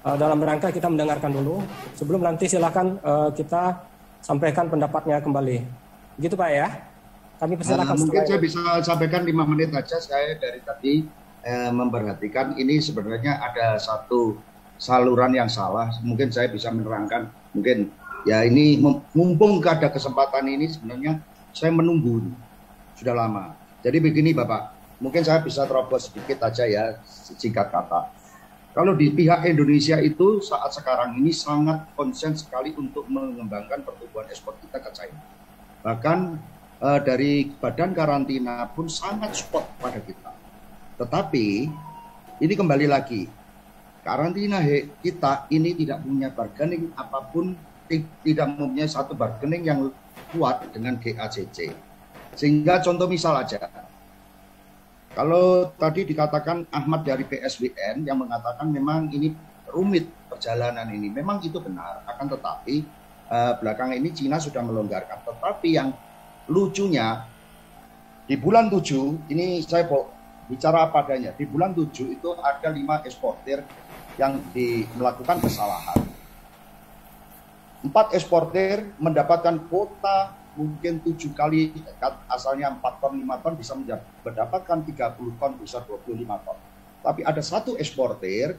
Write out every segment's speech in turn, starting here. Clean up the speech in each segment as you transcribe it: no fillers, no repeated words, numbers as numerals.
dalam rangka kita mendengarkan dulu. Sebelum nanti silakan kita sampaikan pendapatnya kembali. Begitu Pak ya? Kami persilakan. Mungkin saya bisa sampaikan 5 menit saja. Saya dari tadi memperhatikan ini sebenarnya ada satu saluran yang salah. Mungkin saya bisa menerangkan. Mungkin ya ini mumpung ada kesempatan ini sebenarnya saya menunggu sudah lama. Jadi begini Bapak, mungkin saya bisa terobos sedikit aja ya, singkat kata. Kalau di pihak Indonesia itu saat sekarang ini sangat konsen sekali untuk mengembangkan pertumbuhan ekspor kita ke China. Bahkan dari badan karantina pun sangat support pada kita. Tetapi ini kembali lagi, karantina kita ini tidak punya bargaining apapun, tidak mempunyai satu bargaining yang kuat dengan GACC. Sehingga contoh misal aja, kalau tadi dikatakan Ahmad dari PSBN yang mengatakan memang ini rumit perjalanan ini, memang itu benar. Akan tetapi belakangan ini Cina sudah melonggarkan. Tetapi yang lucunya di bulan 7, ini saya bicara apa adanya, di bulan 7 itu ada 5 eksportir yang melakukan kesalahan. 4 eksportir mendapatkan kuota mungkin 7 kali, asalnya 4 ton, 5 ton bisa mendapatkan 30 ton, bisa 25 ton. Tapi ada satu eksportir,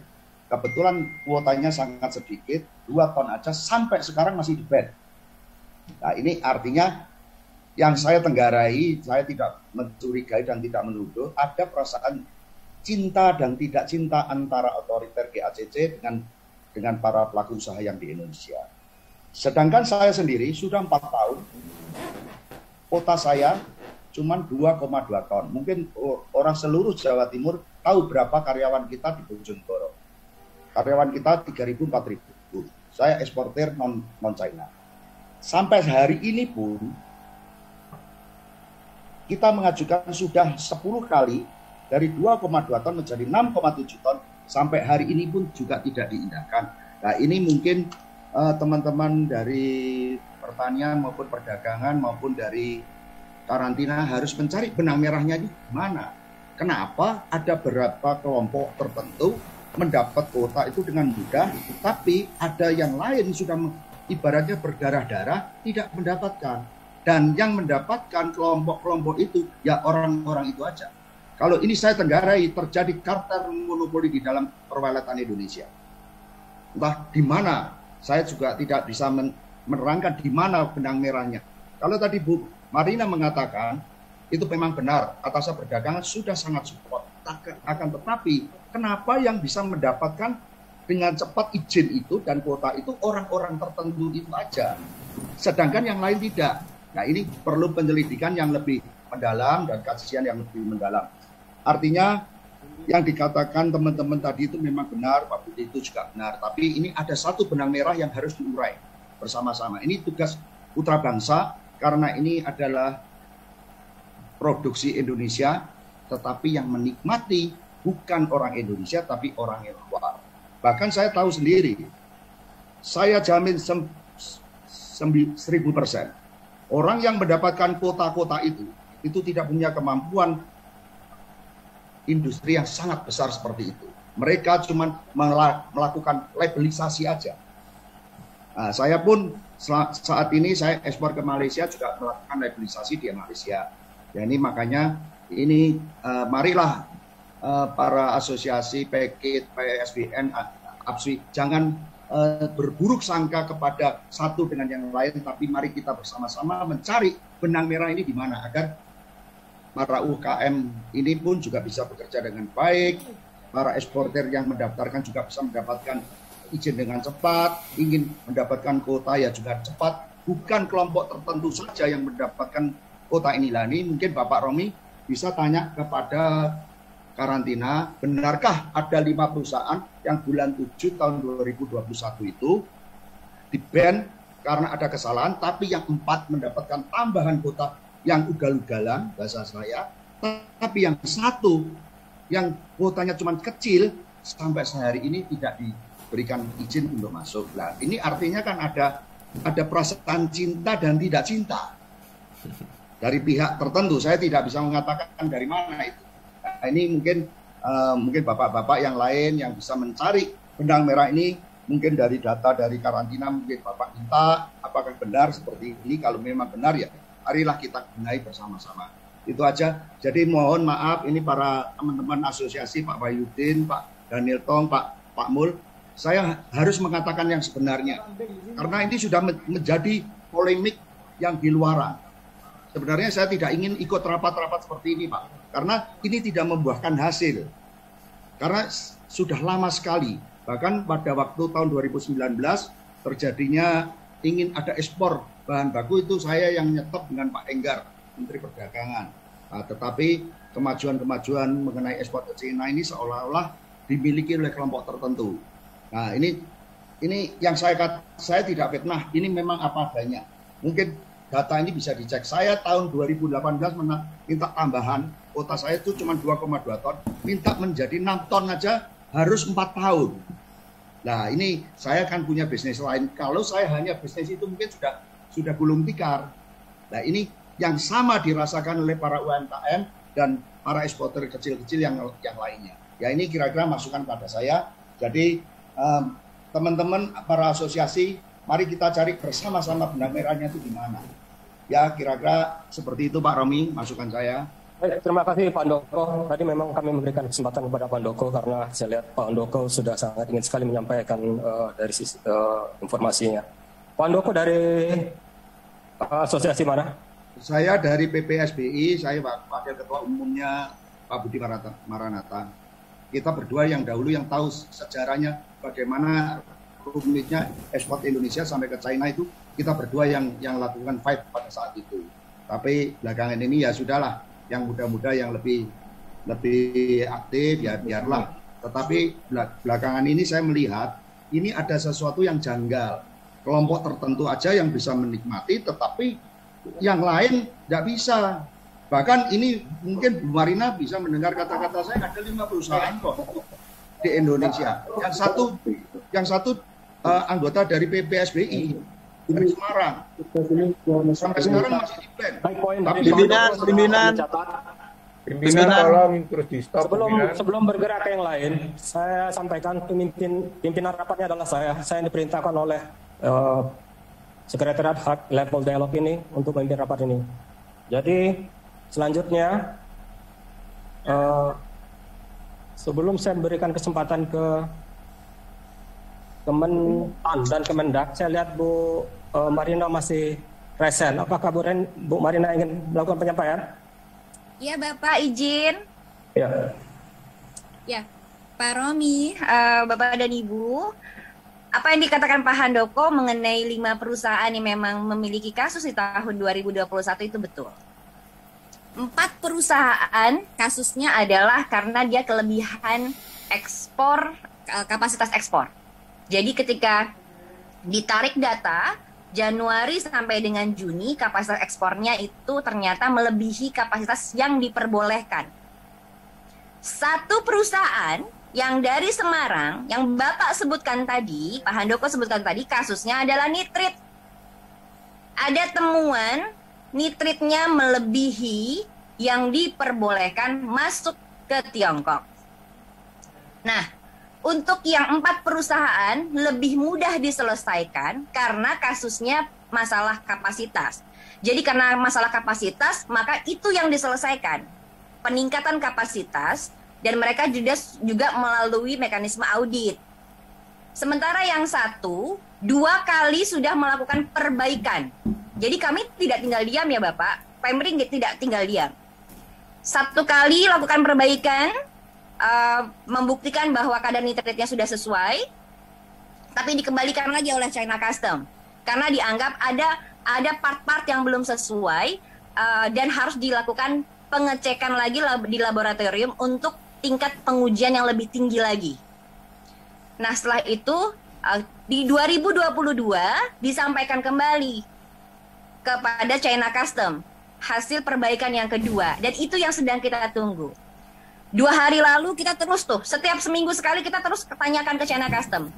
kebetulan kuotanya sangat sedikit, 2 ton aja, sampai sekarang masih di-ban. Nah ini artinya, yang saya tenggarai, saya tidak mencurigai dan tidak menuduh, ada perasaan cinta dan tidak cinta antara otoriter GACC dengan para pelaku usaha yang di Indonesia. Sedangkan saya sendiri sudah 4 tahun, kuota saya cuma 2,2 ton. Mungkin orang seluruh Jawa Timur tahu berapa karyawan kita di Bojonegoro. Karyawan kita 3.000, 4.000. Saya eksportir non-China. Sampai hari ini pun, kita mengajukan sudah 10 kali, dari 2,2 ton menjadi 6,7 ton, sampai hari ini pun juga tidak diindahkan. Nah ini mungkin teman-teman dari pertanian maupun perdagangan maupun dari karantina harus mencari benang merahnya di mana. Kenapa ada beberapa kelompok tertentu mendapat kuota itu dengan mudah, tapi ada yang lain sudah ibaratnya berdarah-darah tidak mendapatkan. Dan yang mendapatkan kelompok-kelompok itu ya orang-orang itu aja. Kalau ini saya tenggarai terjadi kartel monopoli di dalam perwelatan Indonesia. Entah di mana, saya juga tidak bisa menerangkan di mana benang merahnya. Kalau tadi Bu Marina mengatakan, itu memang benar, atas perdagangan sudah sangat support. Akan tetapi, kenapa yang bisa mendapatkan dengan cepat izin itu dan kuota itu orang-orang tertentu itu aja. Sedangkan yang lain tidak. Nah ini perlu penyelidikan yang lebih mendalam dan kajian yang lebih mendalam. Artinya, yang dikatakan teman-teman tadi itu memang benar, Pak Budi itu juga benar. Tapi ini ada satu benang merah yang harus diurai bersama-sama. Ini tugas putra bangsa karena ini adalah produksi Indonesia, tetapi yang menikmati bukan orang Indonesia, tapi orang yang luar. Bahkan saya tahu sendiri, saya jamin 1000%. Orang yang mendapatkan kuota-kuota itu tidak punya kemampuan industri yang sangat besar seperti itu. Mereka cuma melakukan labelisasi aja. Nah, saya pun saat ini saya ekspor ke Malaysia juga melakukan labelisasi di Malaysia. Ya ini makanya ini marilah para asosiasi PKIT, PSBN, APSI jangan berburuk sangka kepada satu dengan yang lain, tapi mari kita bersama-sama mencari benang merah ini di mana agar para UKM ini pun juga bisa bekerja dengan baik, para eksportir yang mendaftarkan juga bisa mendapatkan izin dengan cepat, ingin mendapatkan kuota ya juga cepat, bukan kelompok tertentu saja yang mendapatkan kuota inilah. Ini mungkin Bapak Romi bisa tanya kepada karantina, benarkah ada 5 perusahaan yang bulan 7 tahun 2021 itu di-ban karena ada kesalahan, tapi yang 4 mendapatkan tambahan kuota yang ugal-ugalan, bahasa saya, tapi yang 1 yang kuotanya cuma kecil, sampai sehari ini tidak diberikan izin untuk masuk. Nah, ini artinya kan ada perasaan cinta dan tidak cinta dari pihak tertentu. Saya tidak bisa mengatakan dari mana itu. Nah, ini mungkin bapak-bapak yang lain yang bisa mencari benang merah ini mungkin dari data dari karantina mungkin Bapak minta apakah benar seperti ini. Kalau memang benar ya marilah kita benahi bersama-sama. Itu aja. Jadi mohon maaf ini para teman-teman asosiasi, Pak Wahyudin, Pak Daniel Tong, Pak Mul, saya harus mengatakan yang sebenarnya. Karena ini sudah menjadi polemik yang di luaran. Sebenarnya saya tidak ingin ikut rapat-rapat seperti ini, Pak. Karena ini tidak membuahkan hasil. Karena sudah lama sekali. Bahkan pada waktu tahun 2019 terjadinya ingin ada ekspor bahan baku, itu saya yang nyetop dengan Pak Enggar, Menteri Perdagangan. Nah, tetapi kemajuan-kemajuan mengenai ekspor ke China ini seolah-olah dimiliki oleh kelompok tertentu. Nah, ini yang saya tidak fitnah, ini memang apa adanya. Mungkin data ini bisa dicek. Saya tahun 2018 minta tambahan, kuota saya itu cuma 2,2 ton, minta menjadi 6 ton aja harus 4 tahun. Nah, ini saya kan punya bisnis lain. Kalau saya hanya bisnis itu mungkin sudah gulung tikar. Nah, ini yang sama dirasakan oleh para UMKM dan para eksportir kecil-kecil yang lainnya. Ya, ini kira-kira masukan pada saya. Jadi teman-teman para asosiasi, mari kita cari bersama-sama benang merahnya itu di mana. Ya, kira-kira seperti itu Pak Romi, masukan saya. Baik, terima kasih Pak Handoko. Tadi memang kami memberikan kesempatan kepada Pak Handoko karena saya lihat Pak Handoko sudah sangat ingin sekali menyampaikan dari sisi informasinya. Pak Handoko dari asosiasi mana? Saya dari PPSBI, saya Wakil Ketua Umumnya Pak Budi Maranatha. Kita berdua yang dahulu yang tahu sejarahnya bagaimana rumitnya ekspor Indonesia sampai ke China itu, kita berdua yang lakukan fight pada saat itu. Tapi belakangan ini ya sudahlah, yang muda-muda yang lebih aktif ya biarlah. Tetapi belakangan ini saya melihat ini ada sesuatu yang janggal. Kelompok tertentu aja yang bisa menikmati, tetapi yang lain tidak bisa. Bahkan ini mungkin Bu Marina bisa mendengar kata-kata saya, ada 5 perusahaan kok di Indonesia. Yang satu anggota dari PPSBI dari Semarang. Sampai sekarang masih di ban. Pimpinan tolong terus di stop. Sebelum bergerak ke yang lain, saya sampaikan pimpinan rapatnya adalah saya. Saya diperintahkan oleh Sekretariat Hak Level Dialog ini untuk memimpin rapat ini. Jadi selanjutnya sebelum saya memberikan kesempatan ke Kementan dan Kemendak, saya lihat Bu Marina masih present. Apakah Bu Marina ingin melakukan penyampaian? Ya Bapak, izin. Ya, Pak Romi, Bapak dan Ibu, apa yang dikatakan Pak Handoko mengenai 5 perusahaan yang memang memiliki kasus di tahun 2021 itu betul. 4 perusahaan kasusnya adalah karena dia kelebihan ekspor, kapasitas ekspor. Jadi ketika ditarik data Januari sampai dengan Juni, kapasitas ekspornya itu ternyata melebihi kapasitas yang diperbolehkan. 1 perusahaan yang dari Semarang, yang Bapak sebutkan tadi, Pak Handoko sebutkan tadi, kasusnya adalah nitrit. Ada temuan nitritnya melebihi yang diperbolehkan masuk ke Tiongkok. Nah, untuk yang 4 perusahaan lebih mudah diselesaikan karena kasusnya masalah kapasitas. Jadi karena masalah kapasitas, maka itu yang diselesaikan. Peningkatan kapasitas, dan mereka juga melalui mekanisme audit. Sementara yang 1, 2 kali sudah melakukan perbaikan. Jadi kami tidak tinggal diam ya Bapak, Pemri tidak tinggal diam. 1 kali lakukan perbaikan, membuktikan bahwa kadar nitritnya sudah sesuai, tapi dikembalikan lagi oleh China Custom. Karena dianggap ada part-part yang belum sesuai, dan harus dilakukan pengecekan lagi di laboratorium untuk tingkat pengujian yang lebih tinggi lagi. Nah, setelah itu di 2022 disampaikan kembali kepada China Custom hasil perbaikan yang kedua, dan itu yang sedang kita tunggu. 2 hari lalu kita terus setiap seminggu sekali kita terus tanyakan ke China Custom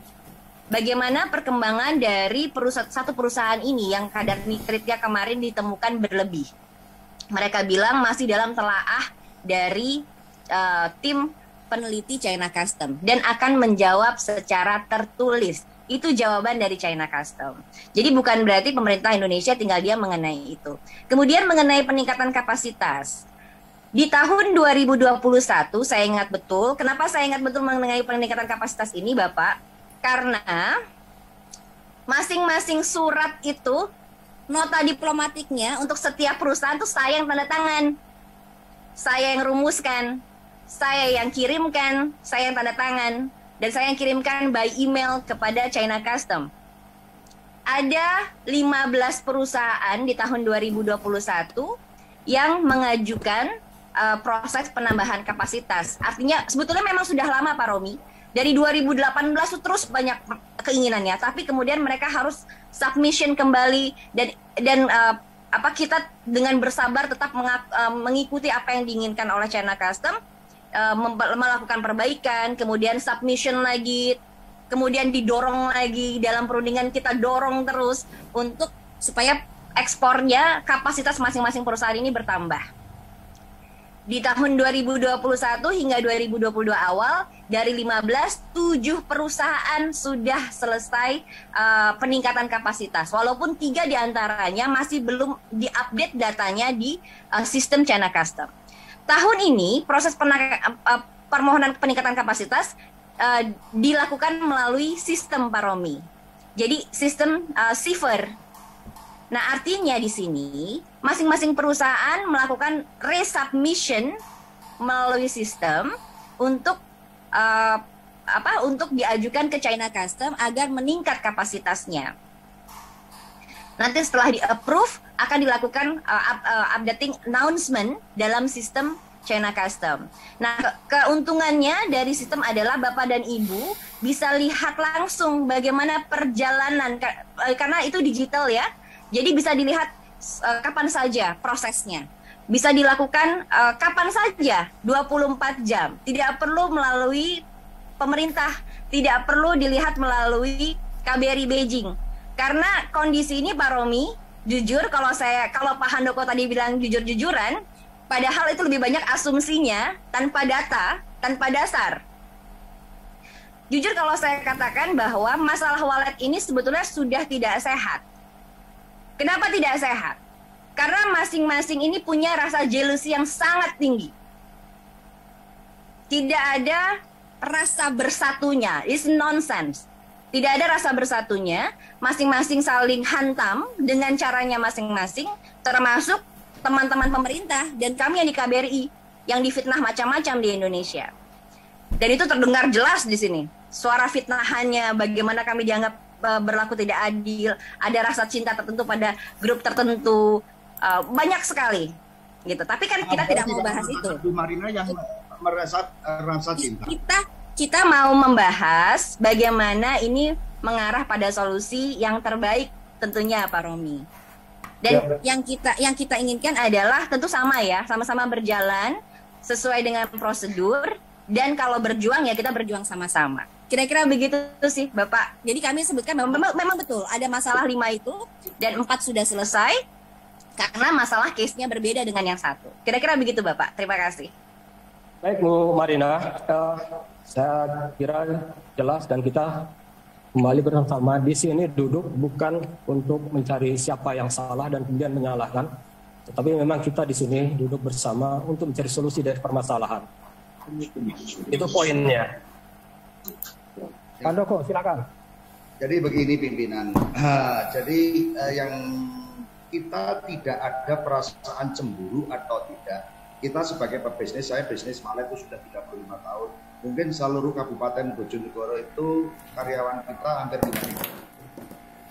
bagaimana perkembangan dari satu perusahaan ini yang kadar nitritnya kemarin ditemukan berlebih. Mereka bilang masih dalam telaah dari tim peneliti China Custom dan akan menjawab secara tertulis. Itu jawaban dari China Custom. Jadi bukan berarti pemerintah Indonesia tinggal diam mengenai itu. Kemudian mengenai peningkatan kapasitas. Di tahun 2021 saya ingat betul. Kenapa saya ingat betul mengenai peningkatan kapasitas ini, Bapak? Karena masing-masing surat itu nota diplomatiknya untuk setiap perusahaan tuh saya yang tanda tangan. Saya yang rumuskan, saya yang kirimkan, saya yang tanda tangan, dan saya yang kirimkan by email kepada China Custom. Ada 15 perusahaan di tahun 2021 yang mengajukan proses penambahan kapasitas. Artinya sebetulnya memang sudah lama Pak Romi. Dari 2018 itu terus banyak keinginannya, tapi kemudian mereka harus submission kembali dan kita dengan bersabar tetap mengikuti apa yang diinginkan oleh China Custom, melakukan perbaikan, kemudian submission lagi, kemudian didorong lagi dalam perundingan, kita dorong terus untuk supaya ekspornya, kapasitas masing-masing perusahaan ini bertambah. Di tahun 2021 hingga 2022 awal, dari 15, 7 perusahaan sudah selesai peningkatan kapasitas. Walaupun 3 diantaranya masih belum diupdate datanya di sistem China Custom. Tahun ini, proses permohonan peningkatan kapasitas dilakukan melalui sistem Pak Romi. Jadi sistem CIFR. Nah, artinya di sini masing-masing perusahaan melakukan resubmission melalui sistem untuk untuk diajukan ke China Custom agar meningkat kapasitasnya. Nanti setelah di-approve akan dilakukan updating announcement dalam sistem China Custom. Nah, keuntungannya dari sistem adalah Bapak dan Ibu bisa lihat langsung bagaimana perjalanan, karena itu digital ya. Jadi bisa dilihat kapan saja prosesnya. Bisa dilakukan kapan saja, 24 jam. Tidak perlu melalui pemerintah, tidak perlu dilihat melalui KBRI Beijing. Karena kondisi ini Pak Romi, jujur kalau Pak Handoko tadi bilang jujur-jujuran, padahal itu lebih banyak asumsinya, tanpa data, tanpa dasar. Jujur kalau saya katakan bahwa masalah wallet ini sebetulnya sudah tidak sehat. Kenapa tidak sehat? Karena masing-masing ini punya rasa jealousy yang sangat tinggi. Tidak ada rasa bersatunya, it's nonsense. Tidak ada rasa bersatunya, masing-masing saling hantam dengan caranya masing-masing, termasuk teman-teman pemerintah dan kami yang di KBRI yang difitnah macam-macam di Indonesia. Dan itu terdengar jelas di sini. Suara fitnahannya, bagaimana kami dianggap berlaku tidak adil, ada rasa cinta tertentu pada grup tertentu, banyak sekali gitu. Tapi kan kita tidak mau bahas itu. Bu Marina yang merasa cinta. Kita mau membahas bagaimana ini mengarah pada solusi yang terbaik tentunya Pak Romi. Dan yang kita inginkan adalah tentu sama ya, sama-sama berjalan sesuai dengan prosedur, dan kalau berjuang ya kita berjuang sama-sama. Kira-kira begitu sih Bapak. Jadi kami sebutkan memang betul ada masalah 5 itu dan 4 sudah selesai karena masalah case-nya berbeda dengan yang 1. Kira-kira begitu Bapak. Terima kasih. Baik Bu Marina, saya kira jelas dan kita kembali bersama di sini duduk bukan untuk mencari siapa yang salah dan kemudian menyalahkan, tetapi memang kita di sini duduk bersama untuk mencari solusi dari permasalahan. Itu poinnya. Pak Handoko, silakan. Jadi begini pimpinan. Jadi yang kita tidak ada perasaan cemburu atau tidak. Kita sebagai pebisnis, saya bisnis Malet itu sudah 35 tahun. Mungkin seluruh Kabupaten Bojonegoro itu karyawan kita hampir 5.000.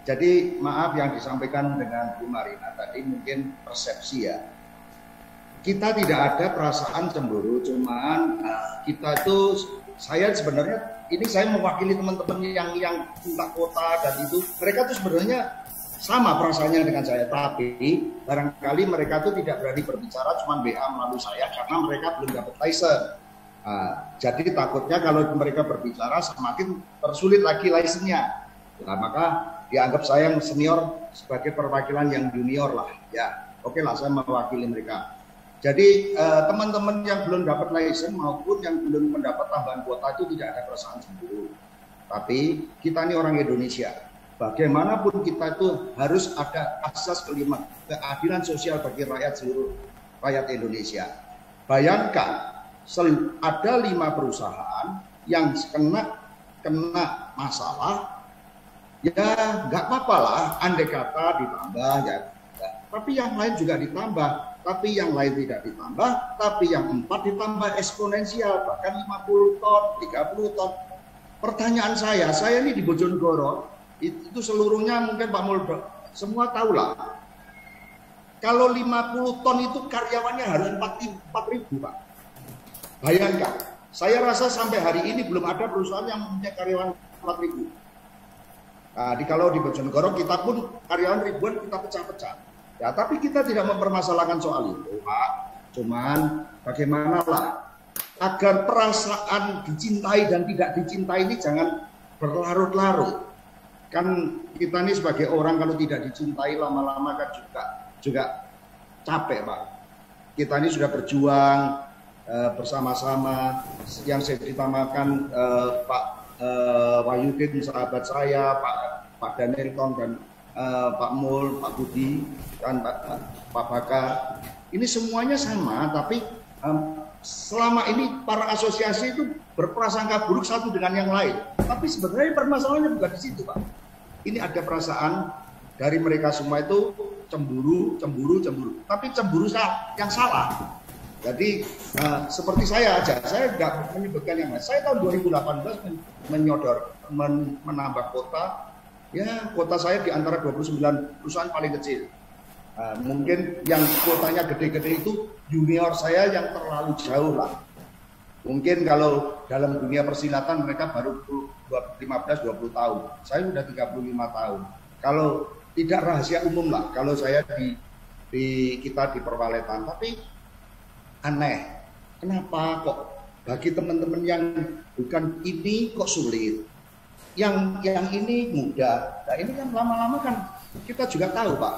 Jadi maaf yang disampaikan dengan Bu Marina tadi mungkin persepsi ya. Kita tidak ada perasaan cemburu, cuman kita itu, saya sebenarnya ini saya mewakili teman-teman yang minta kota dan itu, mereka tuh sebenarnya sama perasaannya dengan saya, tapi barangkali mereka tuh tidak berani berbicara, cuma WA melalui saya karena mereka belum dapat license. Jadi takutnya kalau mereka berbicara semakin tersulit lagi license-nya. Nah, maka dianggap saya yang senior sebagai perwakilan yang junior lah, ya. Oke lah, saya mewakili mereka. Jadi teman-teman yang belum dapat license maupun yang belum mendapat tambahan kuota itu tidak ada perasaan cemburu. Tapi kita ini orang Indonesia. Bagaimanapun kita itu harus ada asas keadilan sosial bagi rakyat seluruh rakyat Indonesia. Bayangkan ada 5 perusahaan yang kena masalah, ya nggak apa-apa lah, andai kata ditambah ya. Tapi yang lain juga ditambah, tapi yang lain tidak ditambah, tapi yang 4 ditambah eksponensial, bahkan 50 ton, 30 ton. Pertanyaan saya ini di Bojonegoro, itu seluruhnya mungkin Pak Muldo, semua tahu lah. Kalau 50 ton itu karyawannya harus 4.000 Pak. Bayangkan, saya rasa sampai hari ini belum ada perusahaan yang mempunyai karyawan 4.000. Nah, kalau di Bojonegoro kita pun karyawan ribuan kita pecah-pecah. Ya, tapi kita tidak mempermasalahkan soal itu, Pak. Cuman bagaimana lah agar perasaan dicintai dan tidak dicintai ini jangan berlarut-larut. Kan kita ini sebagai orang kalau tidak dicintai lama-lama kan juga capek, Pak. Kita ini sudah berjuang bersama-sama, yang saya ditamakan Pak Wahyudin, sahabat saya, Pak Danielton dan Pak Mul, Pak Budi, dan Pak Baka. Ini semuanya sama, tapi selama ini para asosiasi itu berprasangka buruk satu dengan yang lain. Tapi sebenarnya permasalahannya bukan di situ, Pak. Ini ada perasaan dari mereka semua itu cemburu. Tapi cemburu yang salah. Jadi seperti saya aja, saya nggak menyebutkan yang lain. Saya tahun 2018 menambah kota. Ya, kota saya di antara 29 perusahaan paling kecil. Mungkin yang kotanya gede-gede itu junior saya yang terlalu jauh lah. Mungkin kalau dalam dunia persilatan mereka baru 15-20 tahun. Saya sudah 35 tahun. Kalau tidak rahasia umum lah, kalau saya kita di perwaletan. Tapi aneh, kenapa kok bagi teman-teman yang bukan ini kok sulit? Yang ini mudah. Nah, ini kan lama-lama kan kita juga tahu, Pak.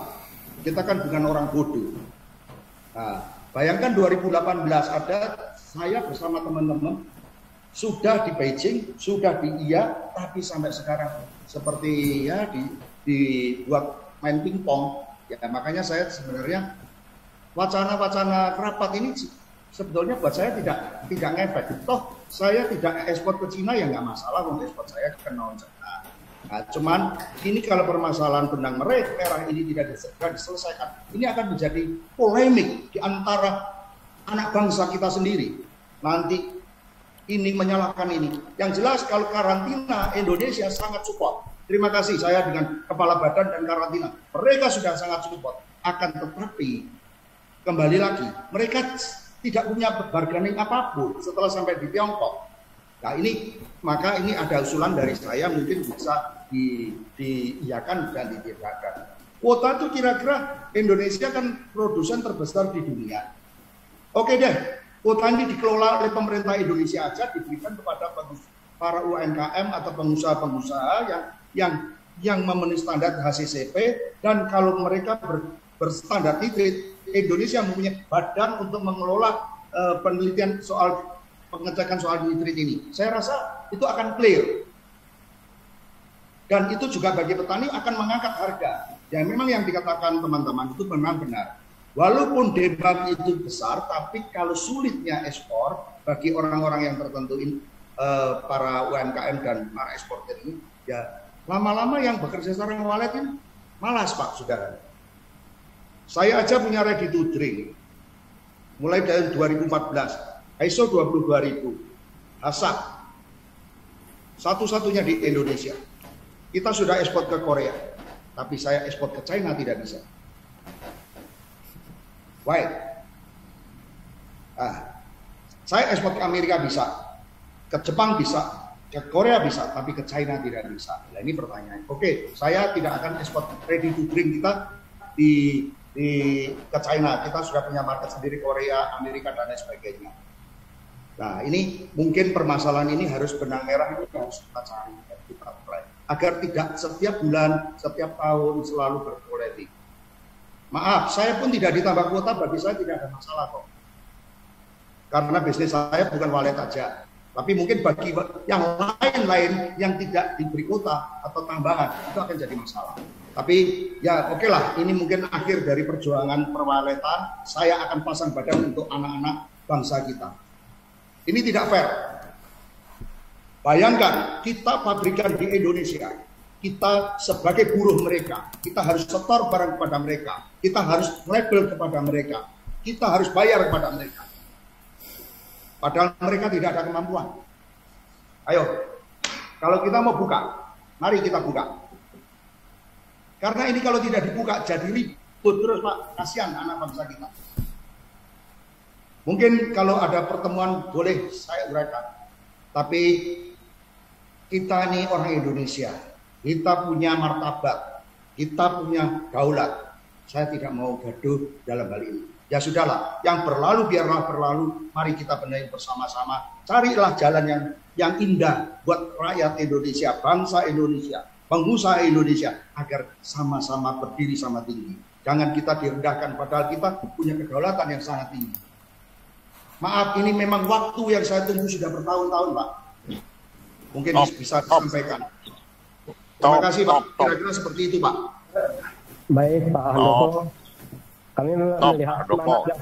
Kita kan bukan orang bodoh. Nah, bayangkan 2018 ada saya bersama teman-teman sudah di Beijing, sudah di IA, tapi sampai sekarang seperti ya dibuat main pingpong. Ya, makanya saya sebenarnya wacana-wacana rapat ini sebetulnya buat saya tidak ngefek. Toh saya tidak ekspor ke Cina ya nggak masalah, untuk ekspor saya ke non-Cina. Nah, cuman ini kalau permasalahan benang merah ini tidak diselesaikan, ini akan menjadi polemik di antara anak bangsa kita sendiri. Nanti ini menyalahkan ini. Yang jelas kalau karantina Indonesia sangat support. Terima kasih saya dengan kepala badan dan karantina. Mereka sudah sangat support. Akan tetapi kembali lagi mereka tidak punya bargaining apapun setelah sampai di Tiongkok. Nah maka ini ada usulan dari saya mungkin bisa diiyakan dan ditidakkan. Kuota itu kira-kira Indonesia kan produsen terbesar di dunia. Oke deh, kuota ini dikelola oleh pemerintah Indonesia aja, diberikan kepada para UMKM atau pengusaha-pengusaha yang memenuhi standar HACCP, dan kalau mereka berstandar nitrit, Indonesia mempunyai badan untuk mengelola penelitian soal pengecekan soal nitrit ini. Saya rasa itu akan clear. Dan itu juga bagi petani akan mengangkat harga. Ya memang yang dikatakan teman-teman itu memang benar. Walaupun demand itu besar, tapi kalau sulitnya ekspor bagi orang-orang yang tertentu para UMKM dan para eksportir ini, ya lama-lama yang bekerja secara walet ini malas, Pak, saudara. Saya aja punya ready to drink. Mulai dari 2014, ISO 22000, HACCP, satu-satunya di Indonesia. Kita sudah ekspor ke Korea, tapi saya ekspor ke China tidak bisa. Why? Saya ekspor ke Amerika bisa, ke Jepang bisa, ke Korea bisa, tapi ke China tidak bisa. Nah, ini pertanyaan. Oke, saya tidak akan ekspor ready to drink kita ke China. Kita sudah punya market sendiri, Korea, Amerika, dan lain sebagainya. Nah, ini mungkin permasalahan ini harus benang merah ini harus kita cari, kita apply, agar tidak setiap bulan, setiap tahun selalu berpolemik. Maaf, saya pun tidak ditambah kuota, bagi saya tidak ada masalah kok. karena bisnis saya bukan walet aja. Tapi mungkin bagi yang lain-lain yang tidak diberi kuota atau tambahan, itu akan jadi masalah. Tapi ya oke lah, ini mungkin akhir dari perjuangan perwaletan. Saya akan pasang badan untuk anak-anak bangsa kita. Ini tidak fair. Bayangkan, kita pabrikan di Indonesia. Kita sebagai buruh mereka, kita harus setor barang kepada mereka. Kita harus label kepada mereka. Kita harus bayar kepada mereka. Padahal mereka tidak ada kemampuan. Ayo, kalau kita mau buka, mari kita buka. Karena ini kalau tidak dibuka, jadi ribut terus Pak. Kasihan anak bangsa kita. Mungkin kalau ada pertemuan boleh saya uraikan. Tapi kita ini orang Indonesia. Kita punya martabat. Kita punya daulat. Saya tidak mau gaduh dalam hal ini. Ya sudahlah, yang berlalu biarlah berlalu. Mari kita benahi bersama-sama. Carilah jalan yang indah buat rakyat Indonesia, bangsa Indonesia, pengusaha Indonesia, agar sama-sama berdiri sama tinggi. Jangan kita direndahkan, padahal kita punya kedaulatan yang sangat tinggi. Maaf, ini memang waktu yang saya tunggu sudah bertahun-tahun, Pak. Mungkin bisa disampaikan. Terima kasih, Pak. Kira-kira seperti itu, Pak. Baik, Pak Handoko. Kami melihat semangat yang